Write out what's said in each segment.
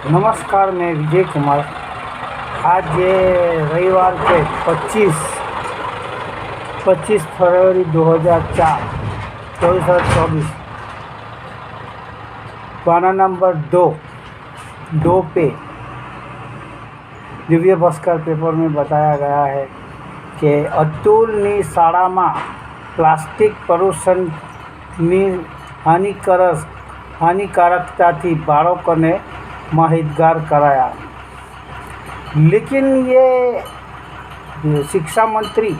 नमस्कार, मैं विजय कुमार। आज ये रविवार के 25 फरवरी 2004 2024 पाना नंबर 2 पे दिव्य भास्कर पेपर में बताया गया है कि अतुलની શાળામાં પ્લાસ્ટિક પ્રદૂષણની हानिकारकताથી બાળકોને माहितगार कराया। लेकिन ये शिक्षा मंत्री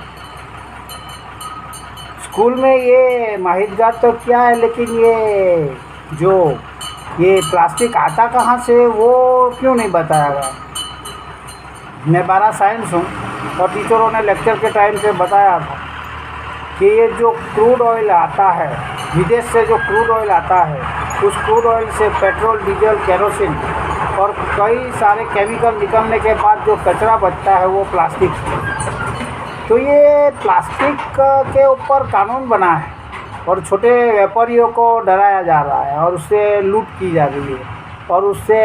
स्कूल में ये माहितगार तो क्या है, लेकिन ये प्लास्टिक आता कहाँ से वो क्यों नहीं बताया गया। मैं 12 साइंस हूँ और टीचरों ने लेक्चर के टाइम पे बताया था कि ये जो क्रूड ऑयल आता है विदेश से, जो क्रूड ऑयल आता है, उस क्रूड ऑयल से पेट्रोल, डीजल, केरोसिन और कई सारे केमिकल निकलने के बाद जो कचरा बचता है वो प्लास्टिक। तो ये प्लास्टिक के ऊपर कानून बना है और छोटे व्यापारियों को डराया जा रहा है और उससे लूट की जा रही है और उससे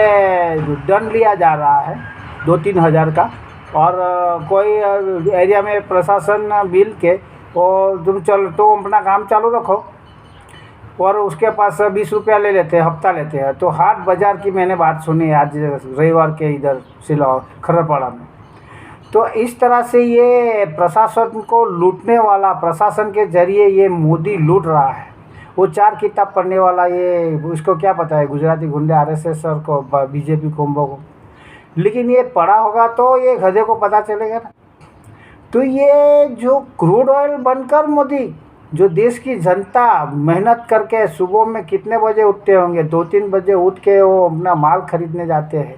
दंड लिया जा रहा है 2-3 हज़ार का। और कोई एरिया में प्रशासन मिल के और तुम तो अपना काम चालू रखो और उसके पास 20 रुपया ले लेते हैं, हफ्ता लेते हैं। तो हाट बाज़ार की मैंने बात सुनी आज रविवार के इधर सिलौर खरड़पाड़ा में। तो इस तरह से ये प्रशासन को लूटने वाला, प्रशासन के जरिए ये मोदी लूट रहा है। वो 4 किताब पढ़ने वाला, ये उसको क्या पता है गुजराती गुंडे RSS और को BJP कुंभों को। लेकिन ये पढ़ा होगा तो ये गधे को पता चलेगा ना। तो ये जो क्रूड ऑयल बनकर मोदी, जो देश की जनता मेहनत करके सुबह में कितने बजे उठते होंगे, 2-3 बजे उठ के वो अपना माल खरीदने जाते हैं,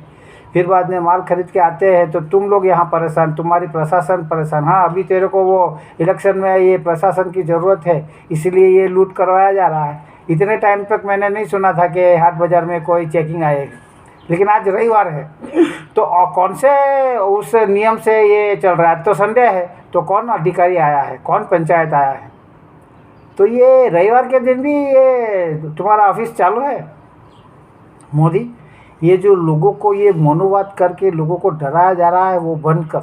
फिर बाद में माल खरीद के आते हैं। तो तुम लोग यहाँ परेशान, तुम्हारी प्रशासन परेशान। हाँ, अभी तेरे को वो इलेक्शन में ये प्रशासन की ज़रूरत है, इसलिए ये लूट करवाया जा रहा है। इतने टाइम तक मैंने नहीं सुना था कि हाट बाज़ार में कोई चेकिंग आएगी, लेकिन आज रविवार है तो कौन से उस नियम से ये चल रहा है। तो संडे है तो कौन अधिकारी आया है, कौन पंचायत आया है। तो ये रविवार के दिन भी ये तुम्हारा ऑफिस चालू है मोदी। ये जो लोगों को ये मनोवाद करके लोगों को डराया जा रहा है वो बंद कर।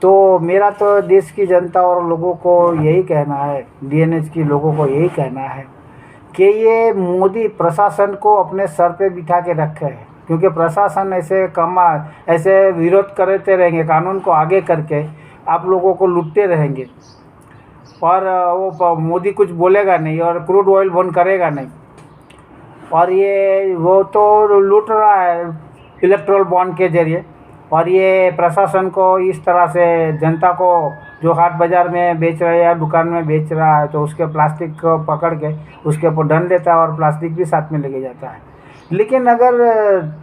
तो मेरा तो देश की जनता और लोगों को यही कहना है, DNH की लोगों को यही कहना है कि ये मोदी प्रशासन को अपने सर पे बिठा के रखे है, क्योंकि प्रशासन ऐसे विरोध करते रहेंगे, कानून को आगे करके आप लोगों को लूटते रहेंगे और वो मोदी कुछ बोलेगा नहीं और क्रूड ऑयल बंद करेगा नहीं। और ये वो तो लूट रहा है इलेक्ट्रल बॉन्ड के जरिए। और ये प्रशासन को इस तरह से जनता को जो हाट बाज़ार में बेच रहा है या दुकान में बेच रहा है, तो उसके प्लास्टिक को पकड़ के उसके ऊपर दंड देता है और प्लास्टिक भी साथ में लेके जाता है। लेकिन अगर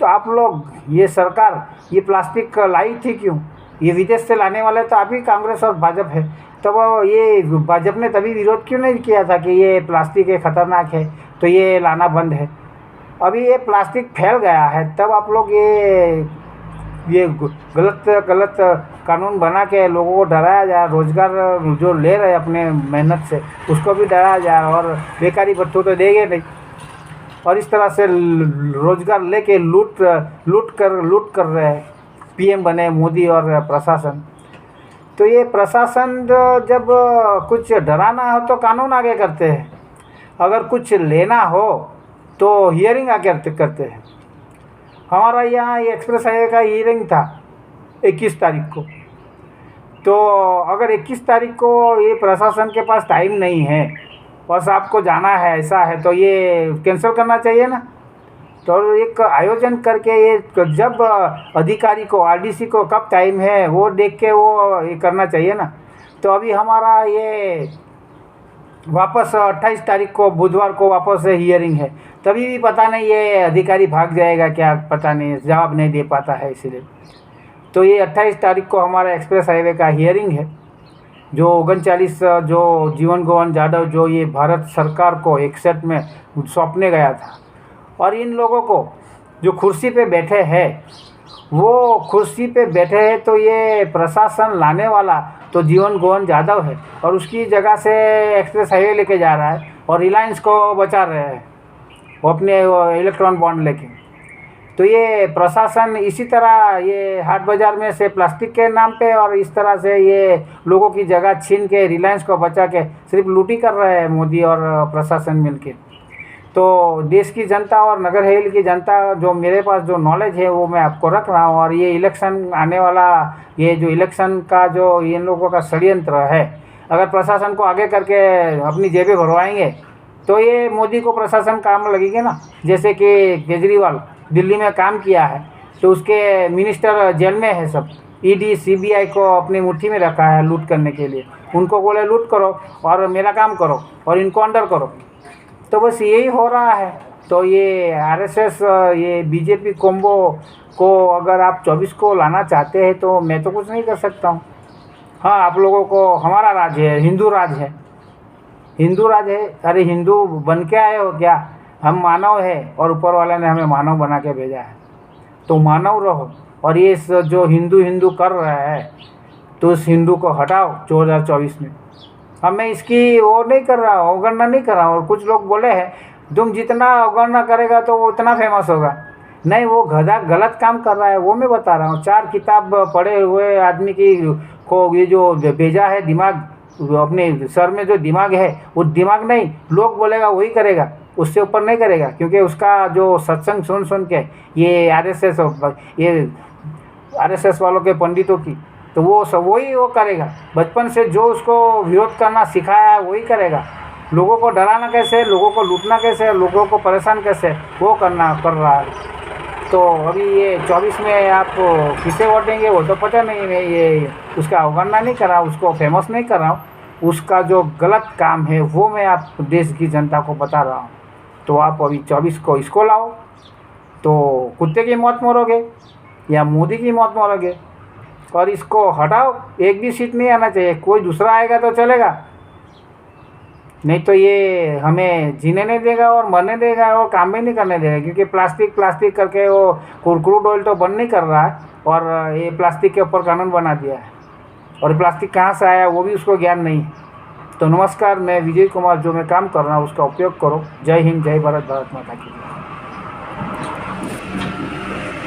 तो आप लोग, ये सरकार ये प्लास्टिक लाई थी क्यों? ये विदेश से लाने वाले तो अभी कांग्रेस और भाजपा है। तब ये भाजपा ने तभी विरोध क्यों नहीं किया था कि ये प्लास्टिक ये ख़तरनाक है तो ये लाना बंद है। अभी ये प्लास्टिक फैल गया है तब आप लोग ये गलत कानून बना के लोगों को डराया जा, रोज़गार जो ले रहे अपने मेहनत से उसको भी डराया जा और बेकारी भत्तों तो देंगे नहीं। और इस तरह से रोज़गार लेके लूट कर रहे हैं PM बने मोदी और प्रशासन। तो ये प्रशासन जब कुछ डराना हो तो कानून आगे करते हैं, अगर कुछ लेना हो तो हियरिंग आगे करते हैं। हमारा यहाँ ये एक्सप्रेस हाईवे का हियरिंग था 21 तारीख को। तो अगर 21 तारीख को ये प्रशासन के पास टाइम नहीं है बस आपको जाना है, ऐसा है तो ये कैंसिल करना चाहिए ना। तो एक आयोजन करके ये जब अधिकारी को, RDC को कब टाइम है वो देख के वो ये करना चाहिए ना। तो अभी हमारा ये वापस 28 तारीख को बुधवार को वापस हियरिंग है, तभी भी पता नहीं ये अधिकारी भाग जाएगा क्या, पता नहीं, जवाब नहीं दे पाता है इसलिए। तो ये 28 तारीख को हमारा एक्सप्रेस हाईवे का हियरिंग है, जो 39 जो जीवन गोविंद जाधव जो ये भारत सरकार को 61 में सौंपने गया था। और इन लोगों को जो कुर्सी पे बैठे हैं वो कुर्सी पे बैठे हैं, तो ये प्रशासन लाने वाला तो जीवन गोविंद जाधव है और उसकी जगह से एक्सप्रेस हाईवे लेके जा रहा है और रिलायंस को बचा रहे हैं वो अपने इलेक्ट्रॉन बॉन्ड लेके। तो ये प्रशासन इसी तरह ये हाट बाज़ार में से प्लास्टिक के नाम पे और इस तरह से ये लोगों की जगह छीन के रिलायंस को बचा के सिर्फ लूटी कर रहे हैं मोदी और प्रशासन मिलके। तो देश की जनता और नगर हवेली की जनता, जो मेरे पास जो नॉलेज है वो मैं आपको रख रहा हूँ। और ये इलेक्शन आने वाला, ये जो इलेक्शन का जो इन लोगों का षड्यंत्र है, अगर प्रशासन को आगे करके अपनी जेबें भरवाएंगे तो ये मोदी को प्रशासन काम लगेगी ना। जैसे कि केजरीवाल दिल्ली में काम किया है तो उसके मिनिस्टर जेल में है सब, ईडी सीबीआई को अपनी मुट्ठी में रखा है लूट करने के लिए। उनको बोले लूट करो और मेरा काम करो और इनको अंडर करो, तो बस यही हो रहा है। तो ये आरएसएस, ये बीजेपी कॉम्बो को अगर आप 24 को लाना चाहते हैं तो मैं तो कुछ नहीं कर सकता हूँ। हाँ, आप लोगों को हमारा राज है, हिंदू राज है, हिंदू राज है। अरे हिंदू बन के आए हो क्या? हम मानव है और ऊपर वाले ने हमें मानव बना के भेजा है, तो मानव रहो। और ये जो हिंदू हिंदू कर रहा है तो उस हिंदू को हटाओ 2024 में। अब मैं इसकी वो नहीं कर रहा हूँ, अवगणना नहीं कर रहा हूँ। और कुछ लोग बोले हैं तुम जितना अवगणना करेगा तो वो उतना फेमस होगा। नहीं, वो गलत काम कर रहा है, वो मैं बता रहा हूँ। 4 किताब पढ़े हुए आदमी की को ये जो भेजा है दिमाग, अपने सर में जो दिमाग है वो दिमाग नहीं, लोग बोलेगा वही करेगा, उससे ऊपर नहीं करेगा। क्योंकि उसका जो सत्संग सुन सुन के ये आरएसएस वालों के पंडितों की, तो वो सब वही वो करेगा। बचपन से जो उसको विरोध करना सिखाया है वही करेगा। लोगों को डराना कैसे, लोगों को लूटना कैसे, लोगों को परेशान कैसे, वो कर रहा है। तो अभी ये 24 में आप किसे वोटेंगे वो तो पता नहीं। मैं ये उसका अवगणना नहीं कर रहा, उसको फेमस नहीं कर रहा हूँ। उसका जो गलत काम है वो मैं आप देश की जनता को बता रहा हूँ। तो आप अभी 24 को इसको लाओ तो कुत्ते की मौत मरोगे या मोदी की मौत मरोगे। और इसको हटाओ, एक भी सीट नहीं आना चाहिए, कोई दूसरा आएगा तो चलेगा, नहीं तो ये हमें जीने नहीं देगा और मरने देगा और काम भी नहीं करने देगा। क्योंकि प्लास्टिक करके वो क्रूड ऑयल तो बंद नहीं कर रहा है और ये प्लास्टिक के ऊपर कानून बना दिया है। और प्लास्टिक कहाँ से आया वो भी उसको ज्ञान नहीं। तो नमस्कार, मैं विजय कुमार, जो मैं काम कर रहा हूँ उसका उपयोग करो। जय हिंद, जय भारत, भारत माता की।